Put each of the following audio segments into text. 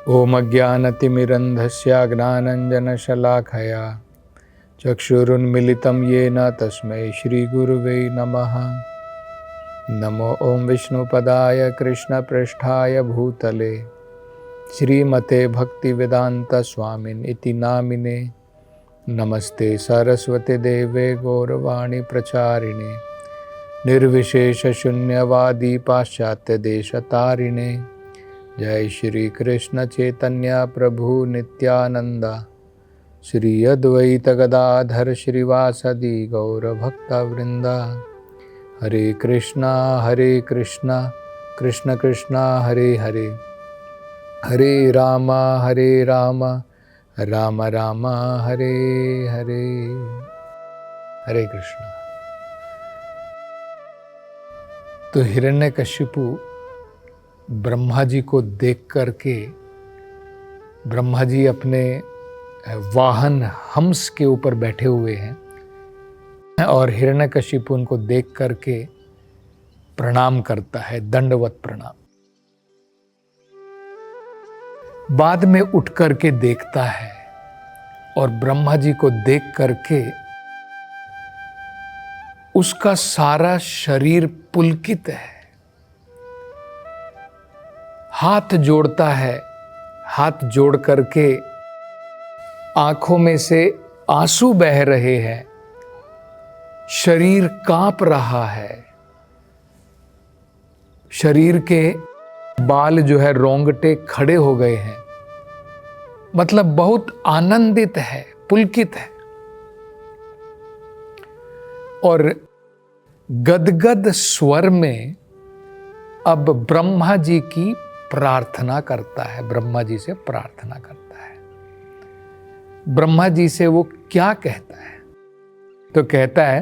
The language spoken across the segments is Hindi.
ओम अज्ञानतिमिरन्धस्य ज्ञानाञ्जनशलाकया चक्षुरुन्मिलितं येन तस्मै श्रीगुरुवे नमः। नमो ओम विष्णुपदाय कृष्णपृष्ठाय भूतले श्रीमते भक्तिवेदान्तस्वामिन् इति नामिने। नमस्ते सरस्वती देवे गौरवाणी प्रचारिणे निर्विशेषशून्यवादी पाश्चात्यदेशतारिणे। जय श्री कृष्ण चैतन्य प्रभु नित्यानंद श्री अद्वैत गदाधर श्रीवासदि गौर भक्तवृंद। हरे कृष्णा कृष्ण कृष्णा हरे हरे, हरे राम राम राम हरे हरे। हरे कृष्ण। तो हिरण्यकशिपु ब्रह्मा जी को देख करके, ब्रह्मा जी अपने वाहन हंस के ऊपर बैठे हुए हैं और हिरण्यकशिपु उनको देख करके प्रणाम करता है, दंडवत प्रणाम। बाद में उठ करके देखता है और ब्रह्मा जी को देख करके उसका सारा शरीर पुलकित है। हाथ जोड़ता है, हाथ जोड़ करके आंखों में से आंसू बह रहे हैं, शरीर कांप रहा है, शरीर के बाल जो है रोंगटे खड़े हो गए हैं। मतलब बहुत आनंदित है, पुलकित है और गदगद स्वर में अब ब्रह्मा जी की प्रार्थना करता है, ब्रह्मा जी से प्रार्थना करता है। ब्रह्मा जी से वो क्या कहता है? तो कहता है,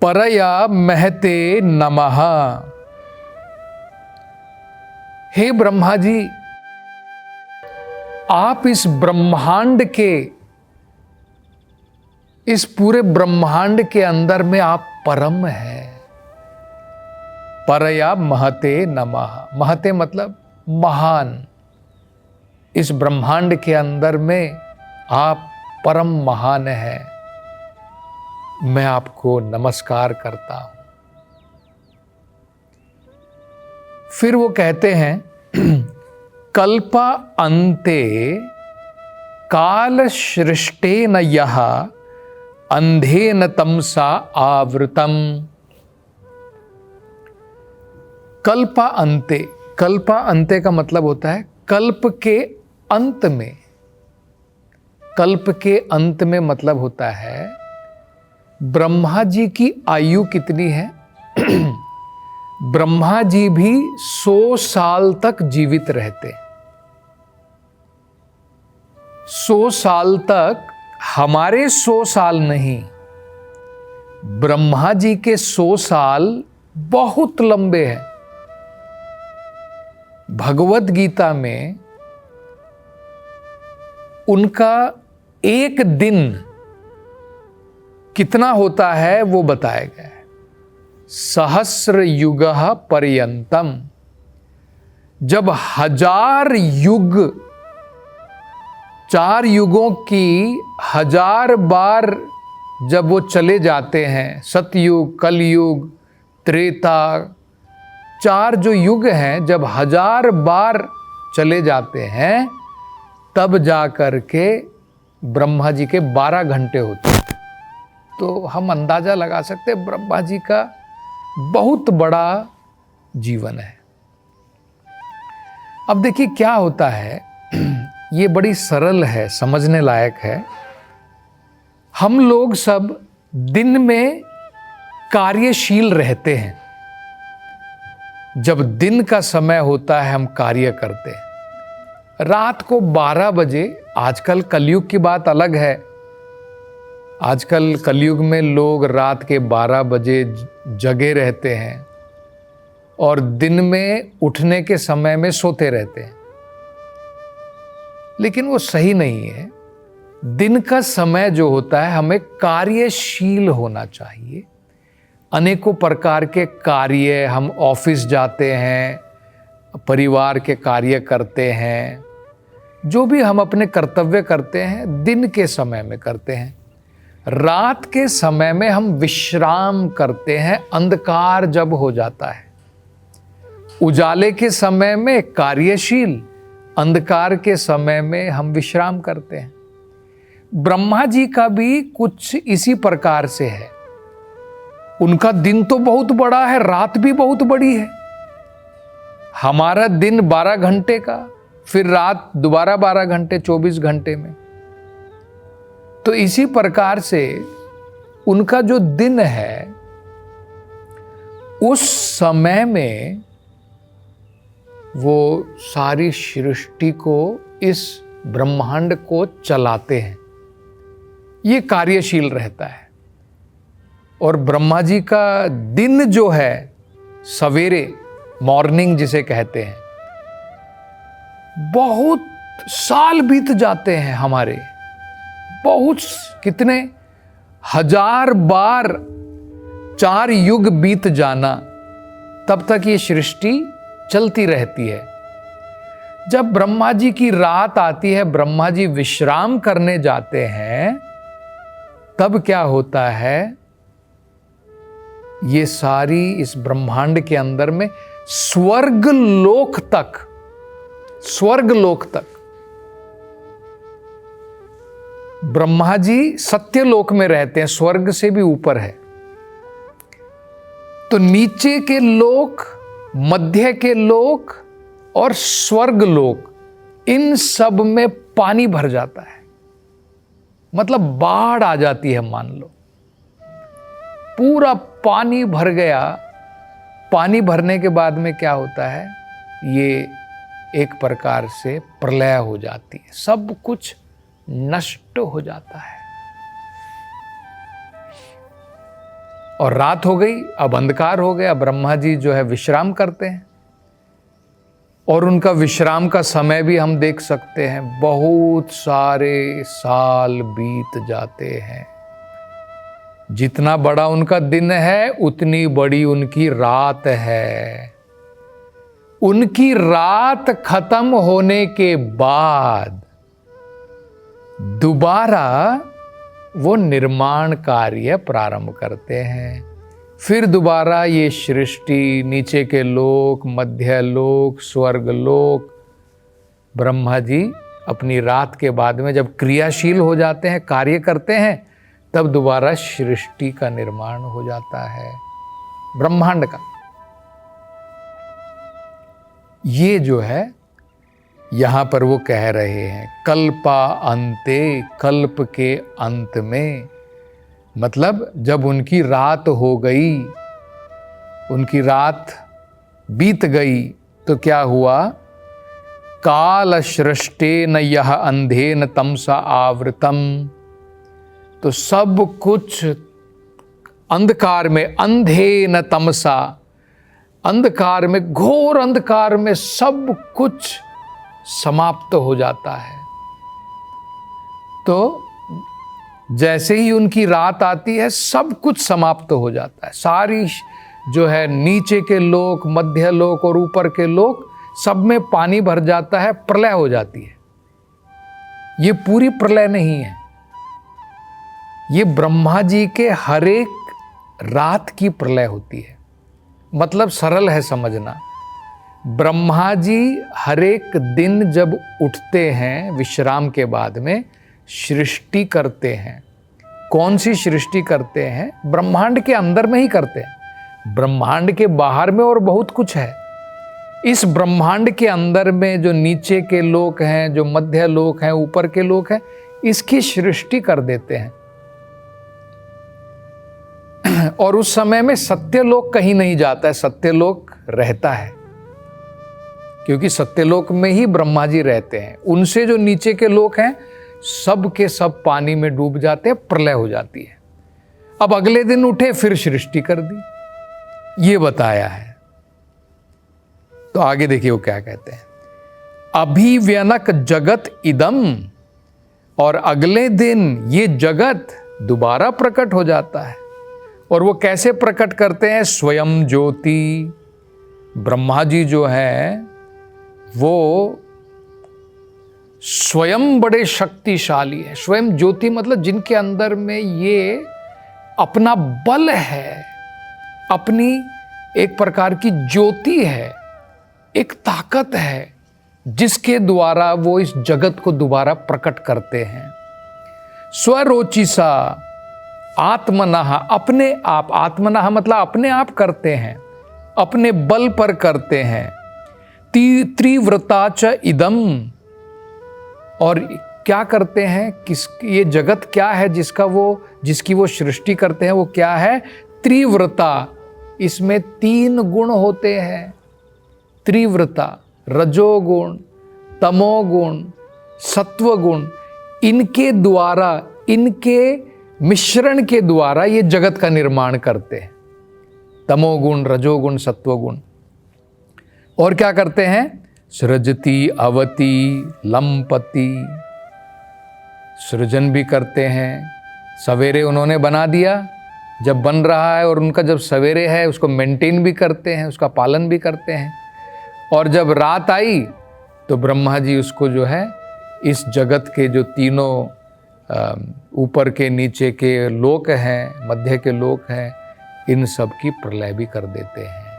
परया महते नमः। हे ब्रह्मा जी, आप इस ब्रह्मांड के, इस पूरे ब्रह्मांड के अंदर में आप परम हैं। परया महते नमः। महते मतलब महान। इस ब्रह्मांड के अंदर में आप परम महान हैं। मैं आपको नमस्कार करता हूं। फिर वो कहते हैं, कल्पा अन्ते काल सृष्टेन यः अंधेन तमसा आवृतम। कल्पा अंते, कल्पा अंते का मतलब होता है कल्प के अंत में। कल्प के अंत में मतलब होता है ब्रह्मा जी की आयु कितनी है? ब्रह्मा जी भी 100 साल तक जीवित रहते। 100 साल तक, हमारे 100 साल नहीं, ब्रह्मा जी के 100 साल बहुत लंबे हैं। भगवत गीता में उनका एक दिन कितना होता है वो बताया गया है। सहस्र युगः पर्यंतम। जब 1000 युग, 4 युगों की 1000 बार जब वो चले जाते हैं, सतयुग, कलयुग, त्रेता, 4 जो युग हैं, जब 1000 बार चले जाते हैं तब जा कर के ब्रह्मा जी के 12 घंटे होते हैं। तो हम अंदाजा लगा सकते हैं ब्रह्मा जी का बहुत बड़ा जीवन है। अब देखिए क्या होता है, ये बड़ी सरल है, समझने लायक है। हम लोग सब दिन में कार्यशील रहते हैं। जब दिन का समय होता है हम कार्य करते हैं। रात को 12 बजे, आजकल कलयुग की बात अलग है। आजकल कलयुग में लोग रात के 12 बजे जगे रहते हैं और दिन में उठने के समय में सोते रहते हैं। लेकिन वो सही नहीं है। दिन का समय जो होता है हमें कार्यशील होना चाहिए। अनेकों प्रकार के कार्य, हम ऑफिस जाते हैं, परिवार के कार्य करते हैं, जो भी हम अपने कर्तव्य करते हैं दिन के समय में करते हैं। रात के समय में हम विश्राम करते हैं, अंधकार जब हो जाता है। उजाले के समय में कार्यशील, अंधकार के समय में हम विश्राम करते हैं। ब्रह्मा जी का भी कुछ इसी प्रकार से है। उनका दिन तो बहुत बड़ा है, रात भी बहुत बड़ी है। हमारा दिन 12 घंटे का, फिर रात दोबारा 12 घंटे, 24 घंटे में। तो इसी प्रकार से उनका जो दिन है, उस समय में वो सारी सृष्टि को, इस ब्रह्मांड को चलाते हैं। ये कार्यशील रहता है। और ब्रह्मा जी का दिन जो है, सवेरे, मॉर्निंग जिसे कहते हैं, बहुत साल बीत जाते हैं हमारे, बहुत, कितने 1000 बार 4 युग बीत जाना, तब तक ये सृष्टि चलती रहती है। जब ब्रह्मा जी की रात आती है, ब्रह्मा जी विश्राम करने जाते हैं, तब क्या होता है, ये सारी इस ब्रह्मांड के अंदर में स्वर्ग लोक तक ब्रह्मा जी सत्यलोक में रहते हैं, स्वर्ग से भी ऊपर है। तो नीचे के लोक, मध्य के लोक और स्वर्ग लोक, इन सब में पानी भर जाता है। मतलब बाढ़ आ जाती है, मान लो पूरा पानी भर गया। पानी भरने के बाद में क्या होता है, ये एक प्रकार से प्रलय हो जाती है, सब कुछ नष्ट हो जाता है। और रात हो गई, अब अंधकार हो गया। ब्रह्मा जी जो है विश्राम करते हैं, और उनका विश्राम का समय भी हम देख सकते हैं, बहुत सारे साल बीत जाते हैं। जितना बड़ा उनका दिन है, उतनी बड़ी उनकी रात है। उनकी रात खत्म होने के बाद दोबारा वो निर्माण कार्य प्रारंभ करते हैं। फिर दोबारा ये सृष्टि, नीचे के लोक, मध्य लोक, स्वर्ग लोक, ब्रह्मा जी अपनी रात के बाद में जब क्रियाशील हो जाते हैं, कार्य करते हैं, तब दोबारा सृष्टि का निर्माण हो जाता है, ब्रह्मांड का। ये जो है यहां पर वो कह रहे हैं, कल्पा अंते, कल्प के अंत में, मतलब जब उनकी रात हो गई, उनकी रात बीत गई, तो क्या हुआ, काल सृष्टेन यह अंधेन तमसा आवृतम, तो सब कुछ अंधकार में, अंधेन तमसा, अंधकार में, घोर अंधकार में सब कुछ समाप्त हो जाता है। तो जैसे ही उनकी रात आती है, सब कुछ समाप्त हो जाता है। सारी जो है नीचे के लोक, मध्य लोक और ऊपर के लोक, सब में पानी भर जाता है, प्रलय हो जाती है। ये पूरी प्रलय नहीं है, ये ब्रह्मा जी के हर एक रात की प्रलय होती है। मतलब सरल है समझना, ब्रह्मा जी हर एक दिन जब उठते हैं विश्राम के बाद में, सृष्टि करते हैं। कौन सी सृष्टि करते हैं? ब्रह्मांड के अंदर में ही करते हैं, ब्रह्मांड के बाहर में और बहुत कुछ है। इस ब्रह्मांड के अंदर में जो नीचे के लोक हैं, जो मध्य लोक हैं, ऊपर के लोक हैं, इसकी सृष्टि कर देते हैं। और उस समय में सत्यलोक कहीं नहीं जाता है, सत्यलोक रहता है, क्योंकि सत्यलोक में ही ब्रह्मा जी रहते हैं। उनसे जो नीचे के लोक हैं, सब के सब पानी में डूब जाते हैं, प्रलय हो जाती है। अब अगले दिन उठे, फिर सृष्टि कर दी, ये बताया है। तो आगे देखिए वो क्या कहते हैं, अभिव्यनक जगत इदम, और अगले दिन ये जगत दोबारा प्रकट हो जाता है। और वो कैसे प्रकट करते हैं? स्वयं ज्योति, ब्रह्मा जी जो है वो स्वयं बड़े शक्तिशाली है। स्वयं ज्योति मतलब जिनके अंदर में ये अपना बल है, अपनी एक प्रकार की ज्योति है, एक ताकत है, जिसके द्वारा वो इस जगत को दोबारा प्रकट करते हैं। स्वरोचिसा आत्मनः, अपने आप, आत्मनः मतलब अपने आप करते हैं, अपने बल पर करते हैं। त्रिव्रता च इदम, और क्या करते हैं, किस, ये जगत क्या है जिसकी वो सृष्टि करते हैं, वो क्या है? त्रिव्रता। इसमें 3 गुण होते हैं। त्रिव्रता, रजोगुण, तमोगुण, सत्वगुण, इनके द्वारा, इनके मिश्रण के द्वारा ये जगत का निर्माण करते हैं। तमोगुण, रजोगुण, सत्वगुण। और क्या करते हैं? सृजति अवति लंपति, सृजन भी करते हैं। सवेरे उन्होंने बना दिया, जब बन रहा है, और उनका जब सवेरे है उसको मेंटेन भी करते हैं, उसका पालन भी करते हैं। और जब रात आई तो ब्रह्मा जी उसको जो है इस जगत के जो तीनों ऊपर के नीचे के लोक हैं, मध्य के लोक हैं, इन सब की प्रलय भी कर देते हैं।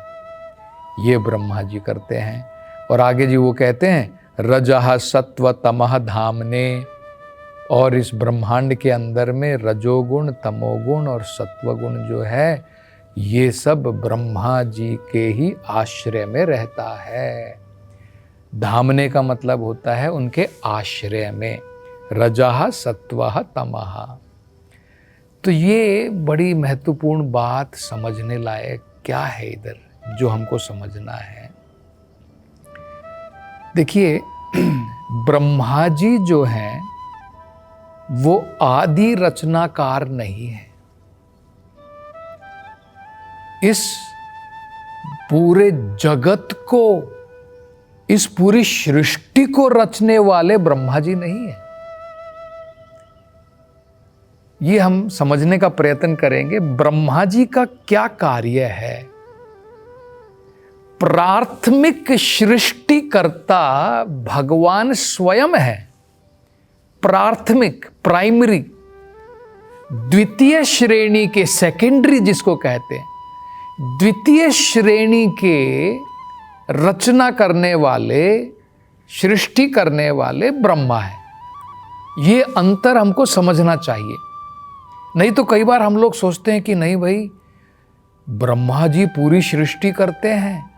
ये ब्रह्मा जी करते हैं। और आगे जी वो कहते हैं रजः सत्व तमः धामने, और इस ब्रह्मांड के अंदर में रजोगुण, तमोगुण और सत्वगुण जो है, ये सब ब्रह्मा जी के ही आश्रय में रहता है। धामने का मतलब होता है उनके आश्रय में। रजः सत्वः तमः। तो ये बड़ी महत्वपूर्ण बात, समझने लायक क्या है इधर, जो हमको समझना है। देखिए, ब्रह्मा जी जो हैं वो आदि रचनाकार नहीं है। इस पूरे जगत को, इस पूरी सृष्टि को रचने वाले ब्रह्मा जी नहीं है। ये हम समझने का प्रयत्न करेंगे। ब्रह्मा जी का क्या कार्य है? प्राथमिक सृष्टिकर्ता भगवान स्वयं है। प्राथमिक, प्राइमरी। द्वितीय श्रेणी के, सेकेंडरी जिसको कहते हैं, द्वितीय श्रेणी के रचना करने वाले, सृष्टि करने वाले ब्रह्मा है। ये अंतर हमको समझना चाहिए। नहीं तो कई बार हम लोग सोचते हैं कि नहीं भाई, ब्रह्मा जी पूरी सृष्टि करते हैं,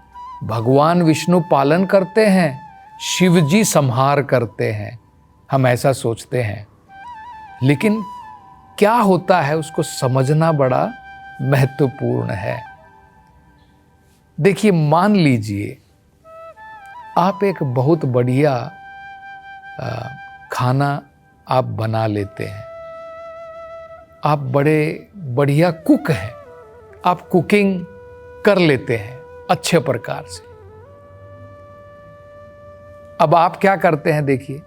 भगवान विष्णु पालन करते हैं, शिव जी संहार करते हैं, हम ऐसा सोचते हैं। लेकिन क्या होता है उसको समझना बड़ा महत्वपूर्ण है। देखिए, मान लीजिए आप एक बहुत बढ़िया खाना आप बना लेते हैं, आप बड़े बढ़िया कुक हैं, आप कुकिंग कर लेते हैं अच्छे प्रकार से। अब आप क्या करते हैं, देखिए,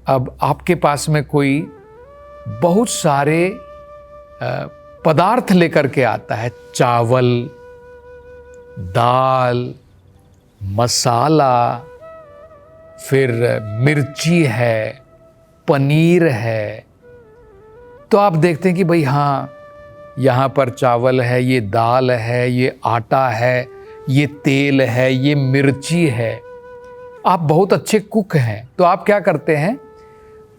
अब आपके पास में कोई बहुत सारे पदार्थ लेकर के आता है, चावल, दाल, मसाला, फिर मिर्ची है, पनीर है। तो आप देखते हैं कि भाई हाँ, यहाँ पर चावल है, ये दाल है, ये आटा है, ये तेल है, ये मिर्ची है। आप बहुत अच्छे कुक हैं, तो आप क्या करते हैं,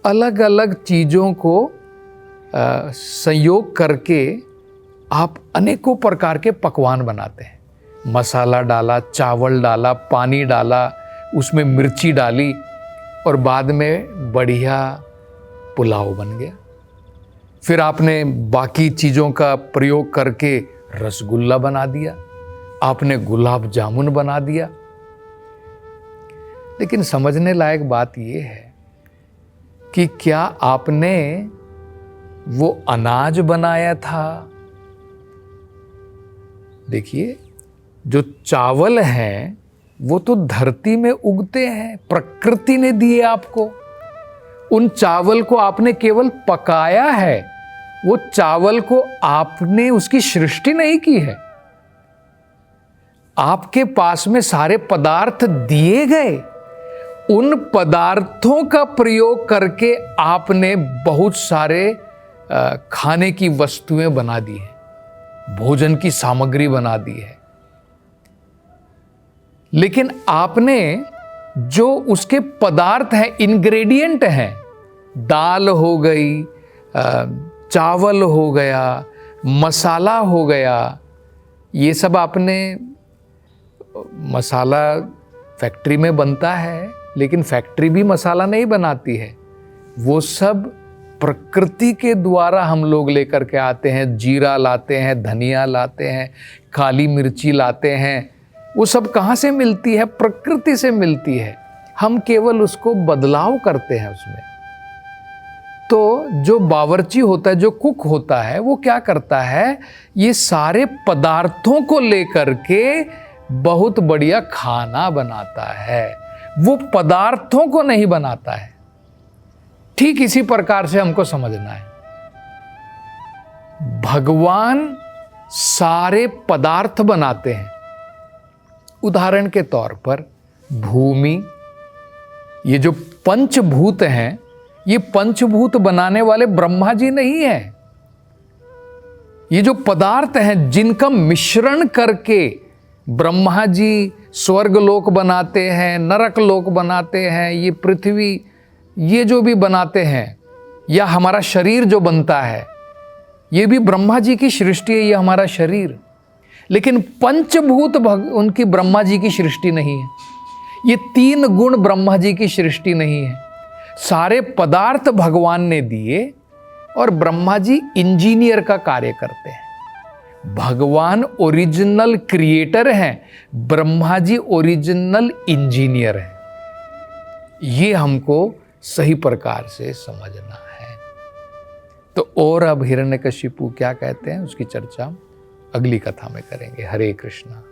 अलग अलग चीज़ों को संयोग करके आप अनेकों प्रकार के पकवान बनाते हैं। मसाला डाला, चावल डाला, पानी डाला, उसमें मिर्ची डाली, और बाद में बढ़िया पुलाव बन गया। फिर आपने बाकी चीज़ों का प्रयोग करके रसगुल्ला बना दिया, आपने गुलाब जामुन बना दिया। लेकिन समझने लायक बात यह है कि क्या आपने वो अनाज बनाया था? देखिए, जो चावल हैं वो तो धरती में उगते हैं, प्रकृति ने दिए आपको। उन चावल को आपने केवल पकाया है, वो चावल को आपने उसकी सृष्टि नहीं की है। आपके पास में सारे पदार्थ दिए गए, उन पदार्थों का प्रयोग करके आपने बहुत सारे खाने की वस्तुएं बना दी है, भोजन की सामग्री बना दी है। लेकिन आपने जो उसके पदार्थ हैं, इंग्रेडिएंट हैं, दाल हो गई, चावल हो गया, मसाला हो गया, ये सब आपने, मसाला फैक्ट्री में बनता है, लेकिन फैक्ट्री भी मसाला नहीं बनाती है। वो सब प्रकृति के द्वारा हम लोग लेकर के आते हैं। जीरा लाते हैं, धनिया लाते हैं, काली मिर्ची लाते हैं। वो सब कहाँ से मिलती है? प्रकृति से मिलती है। हम केवल उसको बदलाव करते हैं उसमें। तो जो बावर्ची होता है, जो कुक होता है, वो क्या करता है? ये सारे पदार्थों को लेकर के बहुत बढ़िया खाना बनाता है। वो पदार्थों को नहीं बनाता है। ठीक इसी प्रकार से हमको समझना है। भगवान सारे पदार्थ बनाते हैं। उदाहरण के तौर पर भूमि, ये जो पंचभूत हैं, ये पंचभूत बनाने वाले ब्रह्मा जी नहीं हैं। ये जो पदार्थ हैं जिनका मिश्रण करके ब्रह्मा जी स्वर्ग लोक बनाते हैं, नरक लोक बनाते हैं, ये पृथ्वी, ये जो भी बनाते हैं, या हमारा शरीर जो बनता है, ये भी ब्रह्मा जी की सृष्टि है, ये हमारा शरीर। लेकिन पंचभूत उनकी ब्रह्मा जी की सृष्टि नहीं है। ये 3 गुण ब्रह्मा जी की सृष्टि नहीं है। सारे पदार्थ भगवान ने दिए और ब्रह्मा जी इंजीनियर का कार्य करते हैं। भगवान ओरिजिनल क्रिएटर हैं, ब्रह्मा जी ओरिजिनल इंजीनियर हैं। ये हमको सही प्रकार से समझना है। तो और अब हिरण्यकशिपु क्या कहते हैं उसकी चर्चा अगली कथा में करेंगे। हरे कृष्णा।